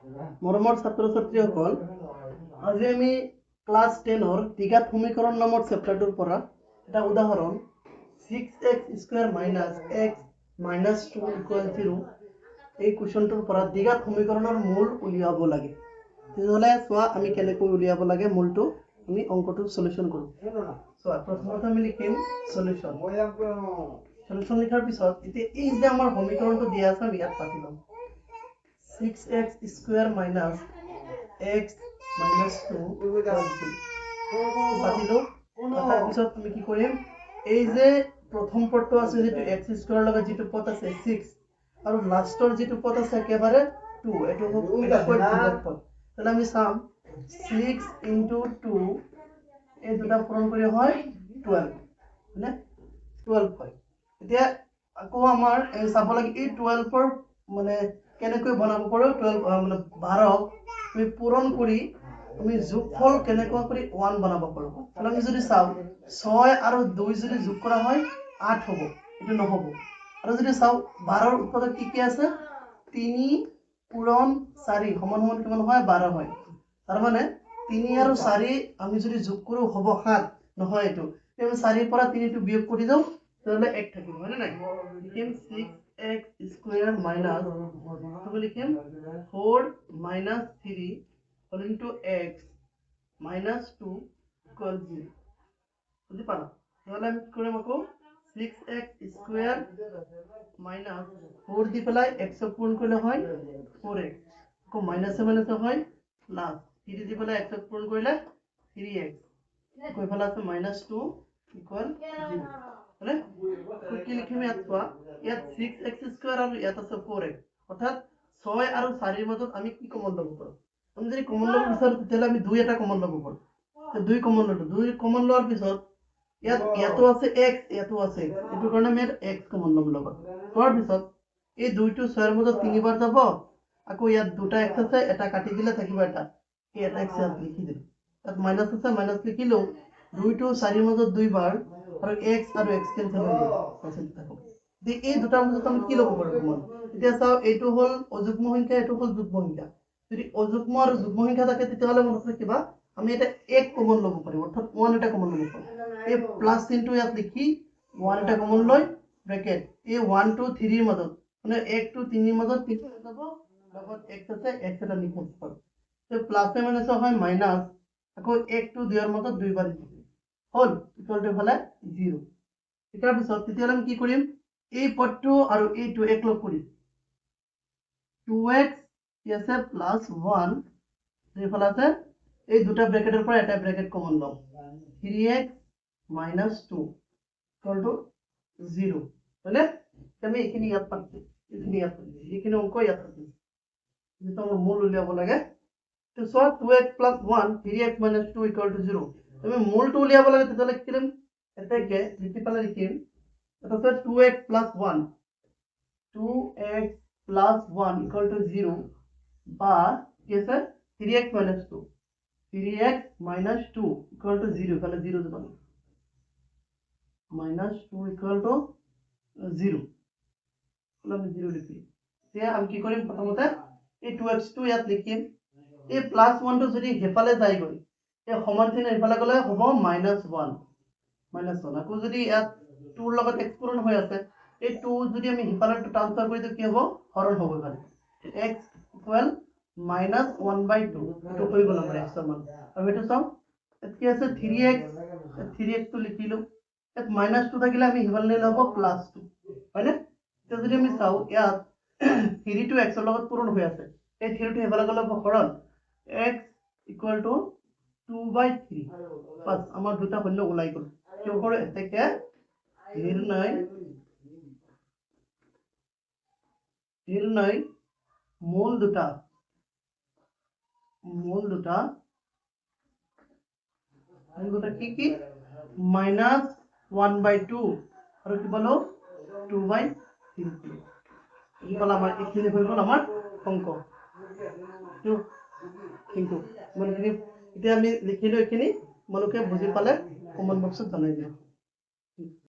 মৰমৰ ছাত্ৰ ছাত্ৰীসকল, আজি আমি ক্লাছ 10ৰ দ্বিঘাত সমীকৰণ নামৰ চেপ্টাৰটোৰ পৰা এটা উদাহৰণ 6x² - x - 2 = 0 এই কুৱেশ্যনটোৰ পৰা দ্বিঘাত সমীকৰণৰ মূল উলিয়াব লাগে। তেতিয়াহ'লে চোৱা আমি কেনেকৈ উলিয়াব লাগে মূলটো, আমি অংকটো সলিউশন কৰোঁ। চোৱা প্ৰথমতে আমি লিখিম সলিউশন। সলিউশন লিখাৰ পিছত এতিয়া এই যে আমাৰ সমীকৰণটো দিয়া আছে আমি ইয়াত পাতি ল'ম। 6x² - x - 2 পাতিলো। তাৰ পিছত আমি কি কৰিম, এই যে প্ৰথম পদটো আছে যেটো x² লগত যেটো পদ আছে 6 আৰু লাষ্টৰ যেটো পদ আছে একেবাৰে 2, এটো এটাকৈ ধ্ৰুবক পদ। তাহলে আমি চাম 6 * 2 এই দুটা পূৰণ কৰি হয় 12, মানে 12 হয়। এতিয়া আকৌ আমাৰ চাব লাগে এই 12ৰ মানে কেনেকৈ বনাব পাৰো, 12 মানে 12ক আমি পূৰণ কৰি আমি যোগফল কেনেকৈ কৰি 1 বনাব পাৰো। তাহলে আমি যদি চাও 6 আৰু 2 যদি যোগ কৰা হয় 8 হ'ব, এটো নহব। আৰু যদি চাও 12ৰ উৎপাদক কি আছে, 3 পূৰণ 4 সমান সমান কিমান হয় 12 হয়। তাৰ মানে 3 আৰু 4 আমি যদি যোগ কৰো হ'ব 7, নহয় এটো। আমি 4 পৰা 3 টো বিয়োগ কৰি যাও তাহলে 1 থাকিব, হয় না নাই? লিখিম 6x² - তুমি লিখিম 4 - 3 into x - 2 = 0। বুঝি পালা? তাহলে আমি কি করব আকৌ 6x² - 4 দি পেলাই x ক পূরণ করলে হয় 4x, আকৌ মাইনাসে মাইনাসে হয় প্লাস 3 দি পেলাই x ক পূরণ করলে 3x, আকৌ এফালে আছে -2 = 0। হলে কি লিখিম ইয়াত চোৱা, ইয়াত 6x² আৰু ইয়াত আছে 4x, অৰ্থাৎ 6 আৰু 4 ৰ মাজত আমি কি কমন ল'ব পাৰো? আমি যদি কমন ল'ব বিচাৰো তেতিয়াহ'লে আমি 2 এটা কমন ল'ব পাৰো। 2 কমন ল'লো, 2 কমন লোৱাৰ পিছত ইয়াতো আছে x, ইয়াতো আছে x, এটো কাৰণে আমি x কমন ল'ম লগত। লোৱাৰ পিছত এই 2টো 6 ৰ মাজত 3 বাৰ যাব, আকৌ ইয়াত দুটা x আছে, এটা কাটি দিলে থাকিব এটা, এই এটা x ইয়াত লিখি দিলো। তাত মাইনাস আছে, মাইনাস লিখিলো, 2টো 4 ৰ মাজত 2 বাৰ আৰু x আৰু x কেনসেল হৈ গ'ল, পাছত থাকক। এই দুটাৰ মাজত আমি কি ল'ব পাৰো কমন? এতিয়া চাও এইটো হল অযুগ্ম সংখ্যা, এইটো হল যুগ্ম সংখ্যা। যদি অযুগ্ম আৰু যুগ্ম সংখ্যা থাকে তেতিয়াহ'লে মনত ৰাখিবা আমি এটা 1 কমন ল'ব পাৰিম, অৰ্থাৎ 1 এটা কমন ল'ব পাৰিম। এই প্লাস চিহ্নটো ইয়াত লিখি 1 এটা কমন লৈ ব্ৰেকেট এই 1 2 3 ৰ মাজত মানে 1 2 3 ৰ মাজত কি যাব, লগত x আছে, x এটা লিখিব পাৰো। তো প্লাসে মাইনাসে হয় মাইনাস, আকৌ 1 2 2 ৰ মাজত 2 বাৰ হল ইকুয়াল টু হলে 0। এটাৰ পিছত তেতিয়াহ'লে আমি কি কৰিম, এই পদটো আৰু এইটো একলগ কৰিম, 2x কি আছে প্লাস 1, এইফালে আছে এই দুটা ব্ৰেকেটৰ পৰা এটা ব্ৰেকেট কমন লম, 3x - 2 = 0, হয়নে? আমি এইখিনি ইয়াত পাতিম, এইখিনি ইয়াত পাতিম, এইখিনি অংক ইয়াত পাতিম, যেটো আমাৰ মূল উলিয়াব লাগে। তো চোৱা 2x + 1 3x - 2 = 0। তুমি মূলটো উলিয়াব লাগে তেতিয়াহ'লে কি কৰিম, এটাকে লিখি পেলাই লিখিম, এটা আছে 2x + 1 = 0 বা কি আছে 3x - 2 3x - 2 = 0, তাহলে 0 দিব লাগে, -2 = 0, আমি 0 লিখি। এতিয়া আমি কি কৰিম, প্ৰথমতে এই 2x টো ইয়াত লিখিম, এই +1 টো যদি হেফালে যায় গৈ এই সমান চিহ্ন হেফালে গলে হ'ব -1, আকৌ যদি ইয়াত 2 ৰ লগত x পূৰণ হৈ আছে, এই 2 যদি আমি হেফালে ট্ৰান্সফাৰ কৰি দিও কি হ'ব, হৰণ হ'ব মানে x = -1/2, এটো হৈ গ'ল আমাৰ x ৰ মান। আৰু এটো চাও কি আছে 3x টো লিখিলো, ইয়াত -2 থাকিলে আমি হেফালে নিলে হ'ব +2, হয়নে? তো যদি আমি চাও ইয়াত 3 টো x ৰ লগত পূৰণ হৈ আছে, এই 3 টো হেফালে গলে হ'ব হৰণ, x = 2/3, বাস আমাৰ দুটা শূন্য ওলাই গ'ল। কিয় কৰে এতেকে নিৰ্ণয় মূল দুটা কি কি -1/2 আৰু কি বলো 2/3, এই বলা আমাৰ এইখিনি হৈ গ'ল আমাৰ অংক। কিন্তু মানে এতিয়া আমি লিখিলো, এইখিনি তোমালোকে বুজি পালে কমেন্ট বক্সত জনাই দিও।